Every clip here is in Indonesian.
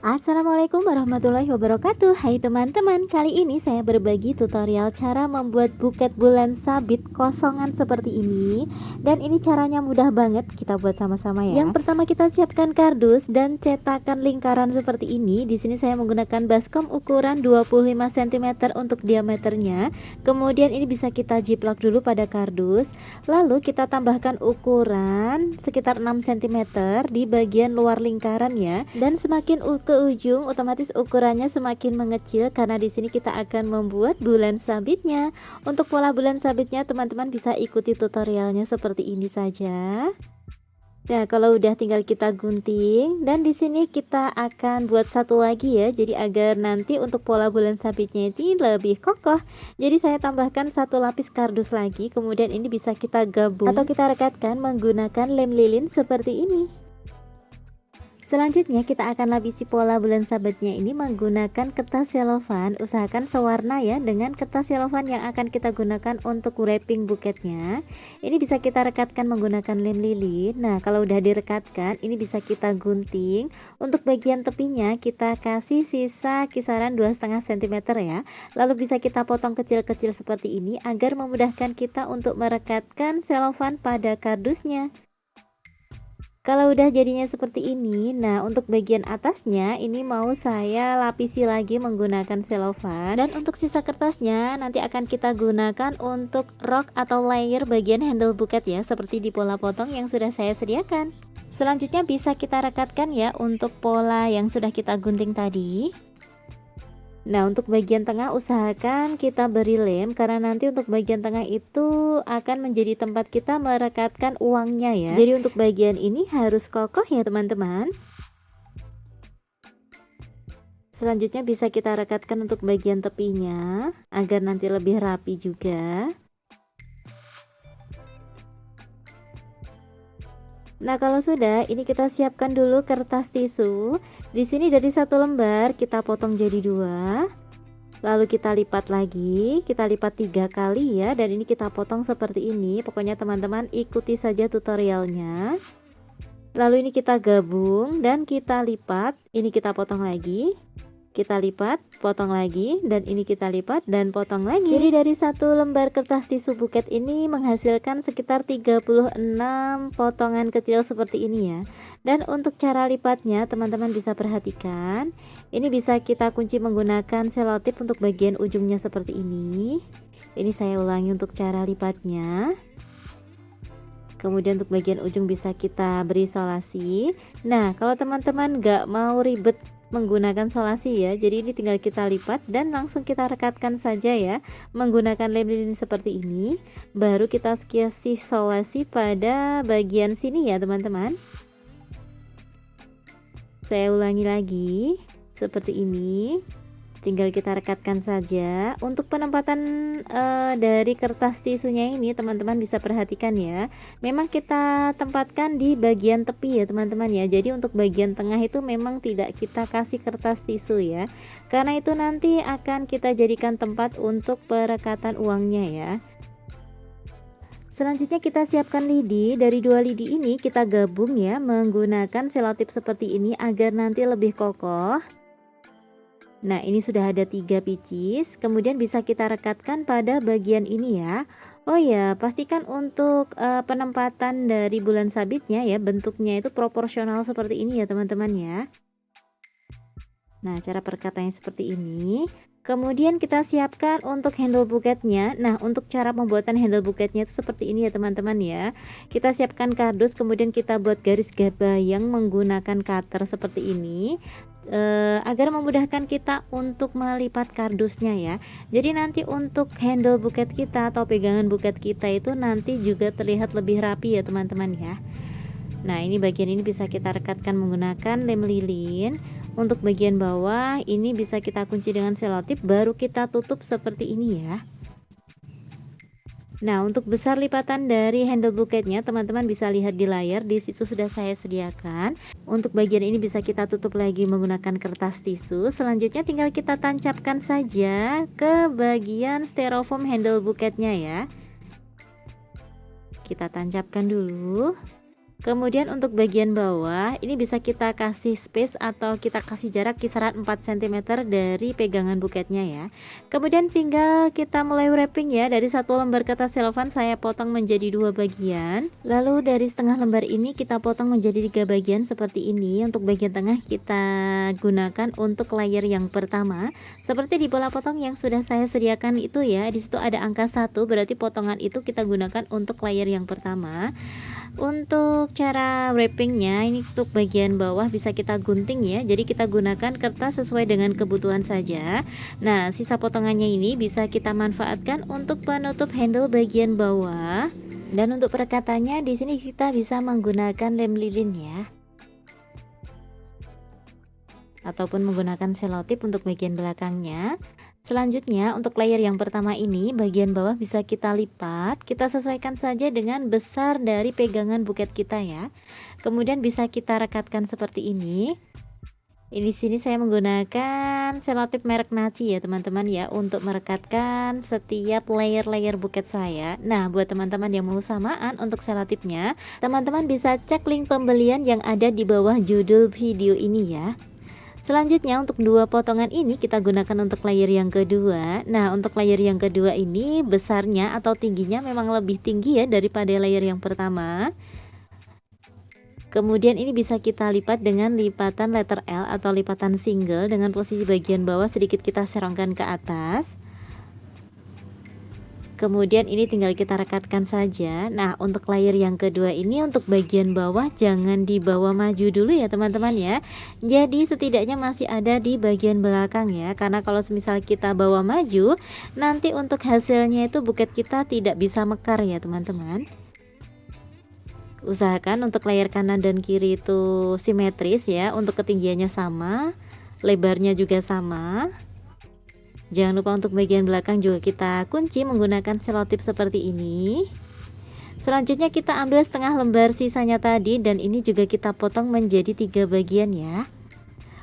Assalamualaikum warahmatullahi wabarakatuh. Hai teman-teman, kali ini saya berbagi tutorial cara membuat buket bulan sabit kosongan seperti ini. Dan ini caranya mudah banget, kita buat sama-sama ya. Yang pertama kita siapkan kardus dan cetakan lingkaran seperti ini. Di sini saya menggunakan baskom ukuran 25 cm untuk diameternya. Kemudian ini bisa kita jiplak dulu pada kardus. Lalu kita tambahkan ukuran sekitar 6 cm di bagian luar lingkaran ya. Dan semakin ke ujung otomatis ukurannya semakin mengecil karena di sini kita akan membuat bulan sabitnya. Untuk pola bulan sabitnya teman-teman bisa ikuti tutorialnya seperti ini saja. Nah, kalau udah tinggal kita gunting dan di sini kita akan buat satu lagi ya. Jadi agar nanti untuk pola bulan sabitnya ini lebih kokoh. Jadi saya tambahkan satu lapis kardus lagi, kemudian ini bisa kita gabung atau kita rekatkan menggunakan lem lilin seperti ini. Selanjutnya kita akan lapisi pola bulan sabitnya ini menggunakan kertas selofan. Usahakan sewarna ya dengan kertas selofan yang akan kita gunakan untuk wrapping buketnya. Ini bisa kita rekatkan menggunakan lem lilin. Nah, kalau udah direkatkan ini bisa kita gunting. Untuk bagian tepinya kita kasih sisa kisaran 2,5 cm ya. Lalu bisa kita potong kecil-kecil seperti ini agar memudahkan kita untuk merekatkan selofan pada kardusnya. Kalau udah jadinya seperti ini, nah untuk bagian atasnya ini mau saya lapisi lagi menggunakan selofan. Dan untuk sisa kertasnya nanti akan kita gunakan untuk rok atau layer bagian handle buket ya, seperti di pola potong yang sudah saya sediakan. Selanjutnya bisa kita rekatkan ya untuk pola yang sudah kita gunting tadi. Nah, untuk bagian tengah usahakan kita beri lem karena nanti untuk bagian tengah itu akan menjadi tempat kita merekatkan uangnya ya. Jadi untuk bagian ini harus kokoh ya teman-teman. Selanjutnya bisa kita rekatkan untuk bagian tepinya agar nanti lebih rapi juga. Nah, kalau sudah, ini kita siapkan dulu kertas tisu. Di sini dari satu lembar kita potong jadi dua. Lalu kita lipat lagi, kita lipat 3 kali ya, dan ini kita potong seperti ini. Pokoknya teman-teman ikuti saja tutorialnya. Lalu ini kita gabung dan kita lipat, ini kita potong lagi. Kita lipat, potong lagi, dan ini kita lipat dan potong lagi. Jadi dari satu lembar kertas tisu buket ini menghasilkan sekitar 36 potongan kecil seperti ini ya. Dan untuk cara lipatnya teman-teman bisa perhatikan. Ini bisa kita kunci menggunakan selotip untuk bagian ujungnya seperti ini. Ini saya ulangi untuk cara lipatnya. Kemudian untuk bagian ujung bisa kita beri solasi. Nah, kalau teman-teman nggak mau ribet menggunakan solasi ya, jadi ini tinggal kita lipat dan langsung kita rekatkan saja ya menggunakan lem lilin seperti ini. Baru kita kasih solasi pada bagian sini ya teman-teman. Saya ulangi lagi seperti ini, tinggal kita rekatkan saja. Untuk penempatan dari kertas tisunya ini teman-teman bisa perhatikan ya, memang kita tempatkan di bagian tepi ya teman-teman ya. Jadi untuk bagian tengah itu memang tidak kita kasih kertas tisu ya, karena itu nanti akan kita jadikan tempat untuk perekatan uangnya ya. Selanjutnya kita siapkan lidi. Dari 2 lidi ini kita gabung ya menggunakan selotip seperti ini agar nanti lebih kokoh. Nah, ini sudah ada 3 pieces, kemudian bisa kita rekatkan pada bagian ini ya. Oh ya, pastikan untuk penempatan dari bulan sabitnya ya, bentuknya itu proporsional seperti ini ya teman-teman ya. Nah, cara perekatannya seperti ini. Kemudian kita siapkan untuk handle buketnya. Nah, untuk cara pembuatan handle buketnya itu seperti ini ya teman-teman ya. Kita siapkan kardus, kemudian kita buat garis bayang menggunakan cutter seperti ini. Agar memudahkan kita untuk melipat kardusnya ya. Jadi nanti untuk handle buket kita atau pegangan buket kita itu nanti juga terlihat lebih rapi ya teman-teman ya. Nah, ini bagian ini bisa kita rekatkan menggunakan lem lilin. Untuk bagian bawah ini bisa kita kunci dengan selotip, baru kita tutup seperti ini ya. Nah, untuk besar lipatan dari handle buketnya teman-teman bisa lihat di layar, di situ sudah saya sediakan. Untuk bagian ini bisa kita tutup lagi menggunakan kertas tisu. Selanjutnya tinggal kita tancapkan saja ke bagian styrofoam handle buketnya ya. Kita tancapkan dulu. Kemudian untuk bagian bawah ini bisa kita kasih space atau kita kasih jarak kisaran 4 cm dari pegangan buketnya ya. Kemudian tinggal kita mulai wrapping ya. Dari satu lembar kertas selofan saya potong menjadi 2 bagian. Lalu dari setengah lembar ini kita potong menjadi 3 bagian seperti ini. Untuk bagian tengah kita gunakan untuk layer yang pertama. Seperti di pola potong yang sudah saya sediakan itu ya. Di situ ada angka 1, berarti potongan itu kita gunakan untuk layer yang pertama. Untuk cara wrappingnya ini untuk bagian bawah bisa kita gunting ya, jadi kita gunakan kertas sesuai dengan kebutuhan saja. Nah, sisa potongannya ini bisa kita manfaatkan untuk penutup handle bagian bawah. Dan untuk perekatannya di sini kita bisa menggunakan lem lilin ya, ataupun menggunakan selotip untuk bagian belakangnya. Selanjutnya untuk layer yang pertama ini bagian bawah bisa kita lipat, kita sesuaikan saja dengan besar dari pegangan buket kita ya. Kemudian bisa kita rekatkan seperti ini. Di sini saya menggunakan selotip merek Naci ya teman-teman ya, untuk merekatkan setiap layer-layer buket saya. Nah, buat teman-teman yang mau samaan untuk selotipnya, teman-teman bisa cek link pembelian yang ada di bawah judul video ini ya. Selanjutnya untuk 2 potongan ini kita gunakan untuk layer yang kedua. Nah, untuk layer yang kedua ini besarnya atau tingginya memang lebih tinggi ya daripada layer yang pertama. Kemudian ini bisa kita lipat dengan lipatan letter L atau lipatan single, dengan posisi bagian bawah sedikit kita serongkan ke atas. Kemudian ini tinggal kita rekatkan saja. Nah, untuk layer yang kedua ini untuk bagian bawah jangan dibawa maju dulu ya teman-teman ya. Jadi setidaknya masih ada di bagian belakang ya. Karena kalau misal kita bawa maju, nanti untuk hasilnya itu buket kita tidak bisa mekar ya teman-teman. Usahakan untuk layer kanan dan kiri itu simetris ya. Untuk ketinggiannya sama, lebarnya juga sama. Jangan lupa untuk bagian belakang juga kita kunci menggunakan selotip seperti ini. Selanjutnya kita ambil setengah lembar sisanya tadi dan ini juga kita potong menjadi 3 bagian ya.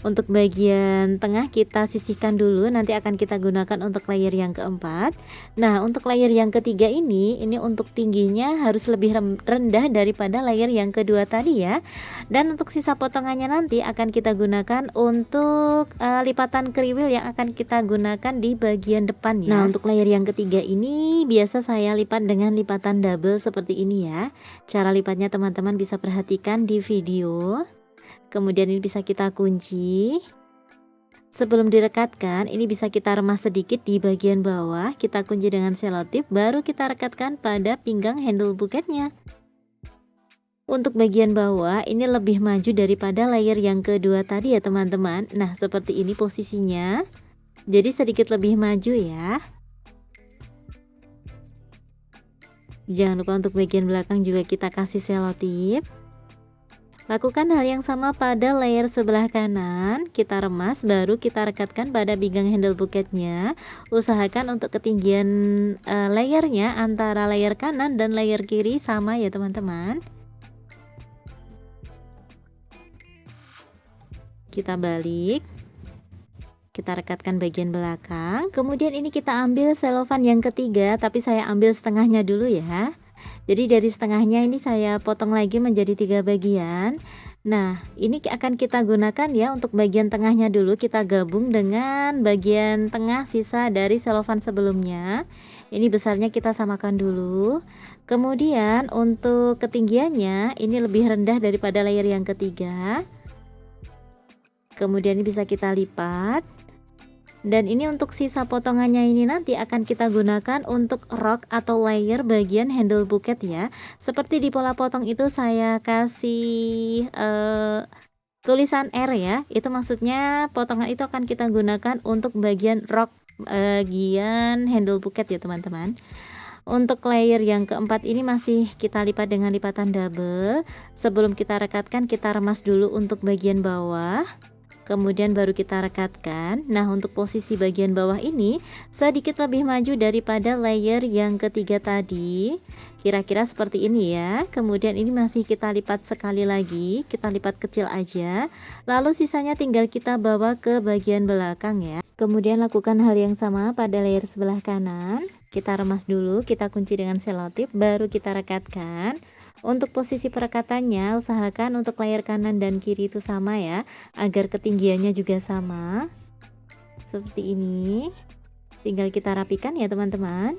Untuk bagian tengah kita sisihkan dulu, nanti akan kita gunakan untuk layer yang keempat. Nah, untuk layer yang ketiga ini untuk tingginya harus lebih rendah daripada layer yang kedua tadi ya. Dan untuk sisa potongannya nanti akan kita gunakan untuk lipatan kriwil yang akan kita gunakan di bagian depan ya. Nah, untuk layer yang ketiga ini biasa saya lipat dengan lipatan double seperti ini ya. Cara lipatnya teman-teman bisa perhatikan di video. Kemudian ini bisa kita kunci. Sebelum direkatkan ini bisa kita remas sedikit di bagian bawah, kita kunci dengan selotip, baru kita rekatkan pada pinggang handle buketnya. Untuk bagian bawah ini lebih maju daripada layer yang kedua tadi ya teman-teman. Nah, seperti ini posisinya, jadi sedikit lebih maju ya. Jangan lupa untuk bagian belakang juga kita kasih selotip. Lakukan hal yang sama pada layer sebelah kanan, kita remas baru kita rekatkan pada pinggang handle buketnya. Usahakan untuk ketinggian layernya antara layer kanan dan layer kiri sama ya teman-teman. Kita balik, kita rekatkan bagian belakang. Kemudian ini kita ambil selofan yang ketiga, tapi saya ambil setengahnya dulu ya. Jadi dari setengahnya ini saya potong lagi menjadi 3 bagian. Nah, ini akan kita gunakan ya untuk bagian tengahnya dulu, kita gabung dengan bagian tengah sisa dari selofan sebelumnya. Ini besarnya kita samakan dulu. Kemudian untuk ketinggiannya ini lebih rendah daripada layer yang ketiga. Kemudian ini bisa kita lipat. Dan ini untuk sisa potongannya ini nanti akan kita gunakan untuk rok atau layer bagian handle buket ya. Seperti di pola potong itu saya kasih tulisan R ya. Itu maksudnya potongan itu akan kita gunakan untuk bagian rok bagian handle buket ya teman-teman. Untuk layer yang keempat ini masih kita lipat dengan lipatan double. Sebelum kita rekatkan kita remas dulu untuk bagian bawah. Kemudian baru kita rekatkan. Nah, untuk posisi bagian bawah ini sedikit lebih maju daripada layer yang ketiga tadi. Kira-kira seperti ini ya. Kemudian ini masih kita lipat sekali lagi, kita lipat kecil aja. Lalu sisanya tinggal kita bawa ke bagian belakang ya. Kemudian lakukan hal yang sama pada layer sebelah kanan. Kita remas dulu, kita kunci dengan selotip, baru kita rekatkan. Untuk posisi perekatannya, usahakan untuk layer kanan dan kiri itu sama ya, agar ketinggiannya juga sama. Seperti ini. Tinggal kita rapikan ya teman-teman.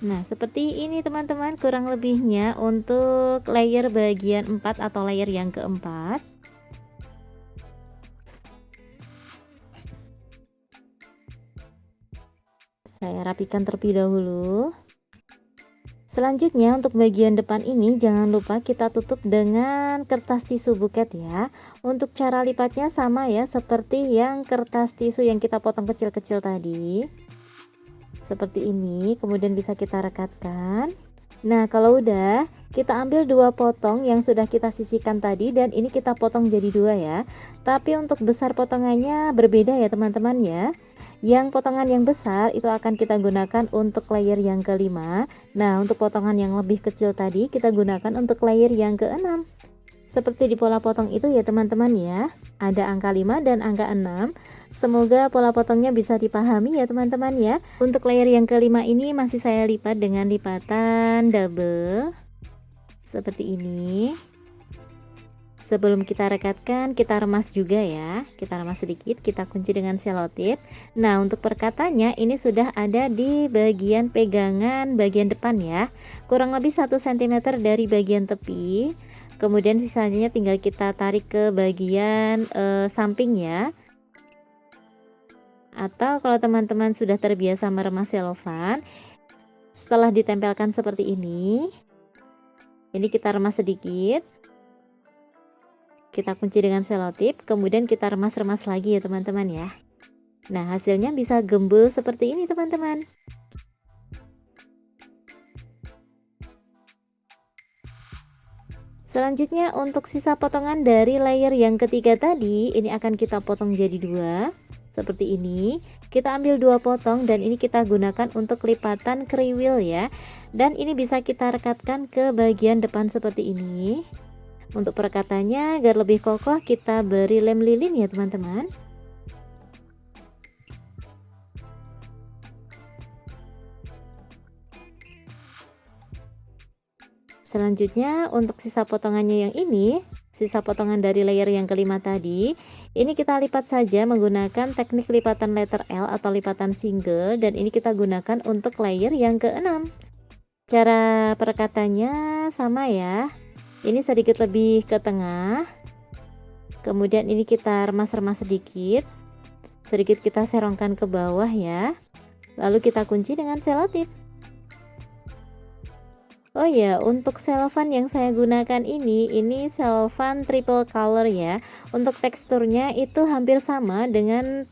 Nah, seperti ini teman-teman kurang lebihnya untuk layer bagian 4 atau layer yang keempat. Saya rapikan terlebih dahulu. Selanjutnya untuk bagian depan ini jangan lupa kita tutup dengan kertas tisu buket ya. Untuk cara lipatnya sama ya seperti yang kertas tisu yang kita potong kecil-kecil tadi. Seperti ini, kemudian bisa kita rekatkan. Nah, kalau udah, kita ambil 2 potong yang sudah kita sisihkan tadi dan ini kita potong jadi 2 ya. Tapi untuk besar potongannya berbeda ya teman-teman ya. Yang potongan yang besar itu akan kita gunakan untuk layer yang kelima. Nah, untuk potongan yang lebih kecil tadi kita gunakan untuk layer yang keenam. Seperti di pola potong itu ya teman-teman ya. Ada angka 5 dan angka 6. Semoga pola potongnya bisa dipahami ya teman-teman ya. Untuk layer yang kelima ini masih saya lipat dengan lipatan double. Seperti ini. Sebelum kita rekatkan, kita remas juga ya. Kita remas sedikit, kita kunci dengan selotip. Nah, untuk perekatannya ini sudah ada di bagian pegangan bagian depan ya. Kurang lebih 1 cm dari bagian tepi. Kemudian sisanya tinggal kita tarik ke bagian samping ya. Atau kalau teman-teman sudah terbiasa meremas selofan, setelah ditempelkan seperti ini kita remas sedikit. Kita kunci dengan selotip, kemudian kita remas-remas lagi ya teman-teman ya. Nah, hasilnya bisa gembul seperti ini teman-teman. Selanjutnya untuk sisa potongan dari layer yang ketiga tadi, ini akan kita potong jadi 2 seperti ini. Kita ambil 2 potong dan ini kita gunakan untuk lipatan kriwil ya. Dan ini bisa kita rekatkan ke bagian depan seperti ini. Untuk perekatannya agar lebih kokoh kita beri lem lilin ya teman-teman. Selanjutnya untuk sisa potongannya yang ini, sisa potongan dari layer yang kelima tadi, ini kita lipat saja menggunakan teknik lipatan letter L atau lipatan single, dan ini kita gunakan untuk layer yang keenam. Cara perekatannya sama ya. Ini sedikit lebih ke tengah. Kemudian ini kita remas-remas sedikit. Sedikit kita serongkan ke bawah ya. Lalu kita kunci dengan selotip. Oh ya, untuk selofan yang saya gunakan ini selofan triple color ya. Untuk teksturnya itu hampir sama dengan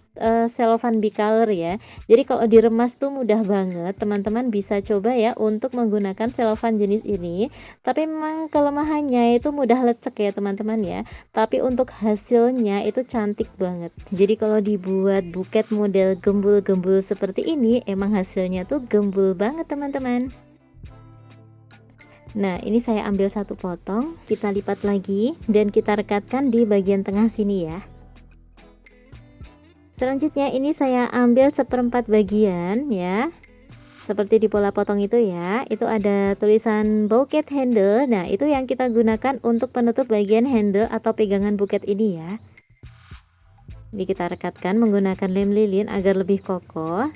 selofan bicolor ya. Jadi kalau diremas tuh mudah banget. Teman-teman bisa coba ya untuk menggunakan selofan jenis ini. Tapi memang kelemahannya itu mudah lecek ya teman-teman ya. Tapi untuk hasilnya itu cantik banget. Jadi kalau dibuat buket model gembul-gembul seperti ini, emang hasilnya tuh gembul banget teman-teman. Nah, ini saya ambil 1 potong, kita lipat lagi dan kita rekatkan di bagian tengah sini ya. Selanjutnya ini saya ambil 1/4 bagian ya. Seperti di pola potong itu ya. Itu ada tulisan bouquet handle. Nah, itu yang kita gunakan untuk penutup bagian handle atau pegangan buket ini ya. Ini kita rekatkan menggunakan lem lilin agar lebih kokoh.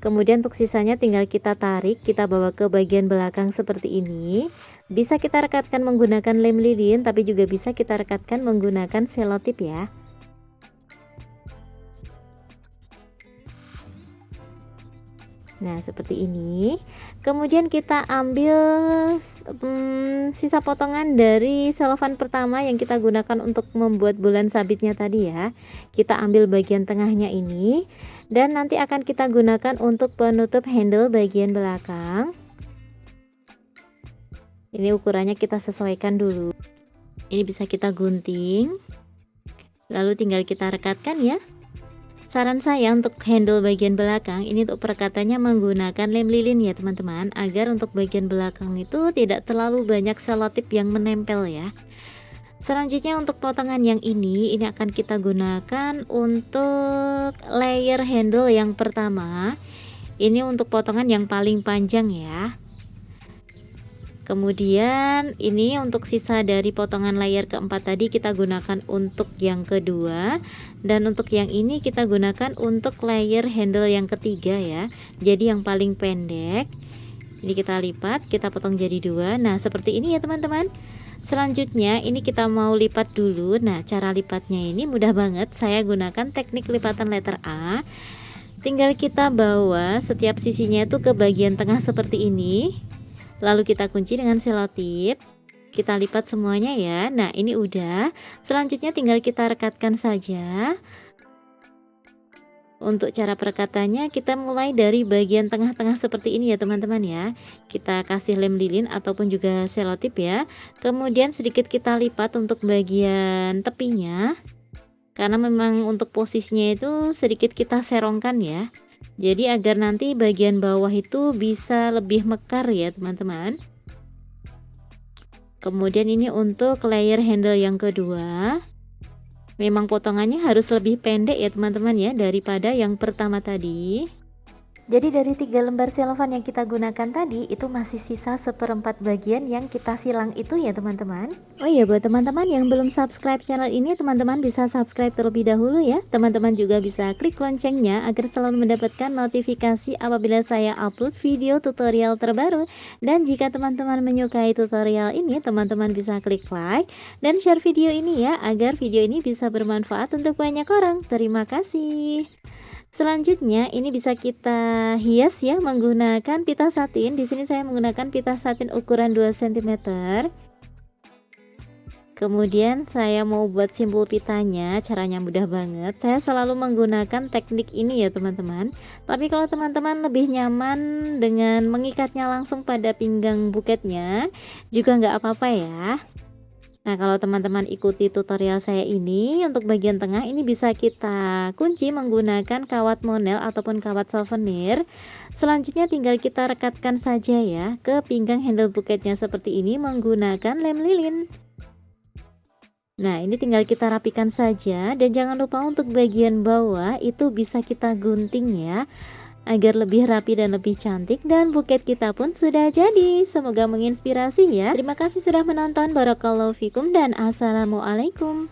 Kemudian untuk sisanya tinggal kita tarik, kita bawa ke bagian belakang seperti ini. Bisa kita rekatkan menggunakan lem lilin, tapi juga bisa kita rekatkan menggunakan selotip ya. Nah, seperti ini. Kemudian kita ambil sisa potongan dari selofan pertama yang kita gunakan untuk membuat bulan sabitnya tadi ya. Kita ambil bagian tengahnya ini dan nanti akan kita gunakan untuk penutup handle bagian belakang. Ini ukurannya kita sesuaikan dulu. Ini bisa kita gunting. Lalu tinggal kita rekatkan ya. Saran saya untuk handle bagian belakang ini untuk perekatannya menggunakan lem lilin ya teman-teman, agar untuk bagian belakang itu tidak terlalu banyak selotip yang menempel ya. Selanjutnya untuk potongan yang ini akan kita gunakan untuk layer handle yang pertama. Ini untuk potongan yang paling panjang ya. Kemudian ini untuk sisa dari potongan layer keempat tadi kita gunakan untuk yang kedua, dan untuk yang ini kita gunakan untuk layer handle yang ketiga ya. Jadi yang paling pendek ini kita lipat, kita potong jadi dua. Nah seperti ini ya teman-teman. Selanjutnya ini kita mau lipat dulu. Nah cara lipatnya ini mudah banget, saya gunakan teknik lipatan letter A. Tinggal kita bawa setiap sisinya itu ke bagian tengah seperti ini, lalu kita kunci dengan selotip, kita lipat semuanya ya. Nah ini udah, selanjutnya tinggal kita rekatkan saja. Untuk cara perekatannya kita mulai dari bagian tengah-tengah seperti ini ya teman-teman ya. Kita kasih lem lilin ataupun juga selotip ya. Kemudian sedikit kita lipat untuk bagian tepinya, karena memang untuk posisinya itu sedikit kita serongkan ya, jadi agar nanti bagian bawah itu bisa lebih mekar ya teman-teman. Kemudian ini untuk layer handle yang kedua, memang potongannya harus lebih pendek ya teman-teman ya daripada yang pertama tadi. Jadi dari 3 lembar selofan yang kita gunakan tadi itu masih sisa 1/4 bagian yang kita silang itu ya teman-teman. Oh iya, buat teman-teman yang belum subscribe channel ini, teman-teman bisa subscribe terlebih dahulu ya. Teman-teman juga bisa klik loncengnya agar selalu mendapatkan notifikasi apabila saya upload video tutorial terbaru. Dan jika teman-teman menyukai tutorial ini, teman-teman bisa klik like dan share video ini ya, agar video ini bisa bermanfaat untuk banyak orang. Terima kasih. Selanjutnya ini bisa kita hias ya menggunakan pita satin. Di sini saya menggunakan pita satin ukuran 2 cm. Kemudian saya mau buat simpul pitanya, caranya mudah banget. Saya selalu menggunakan teknik ini ya teman-teman. Tapi kalau teman-teman lebih nyaman dengan mengikatnya langsung pada pinggang buketnya, juga nggak apa-apa ya. Nah kalau teman-teman ikuti tutorial saya ini, untuk bagian tengah ini bisa kita kunci menggunakan kawat monel ataupun kawat souvenir. Selanjutnya tinggal kita rekatkan saja ya ke pinggang handle buketnya seperti ini menggunakan lem lilin. Nah ini tinggal kita rapikan saja, dan jangan lupa untuk bagian bawah itu bisa kita gunting ya, agar lebih rapi dan lebih cantik, dan buket kita pun sudah jadi. Semoga menginspirasi ya. Terima kasih sudah menonton. Barakallahu fikum dan assalamualaikum.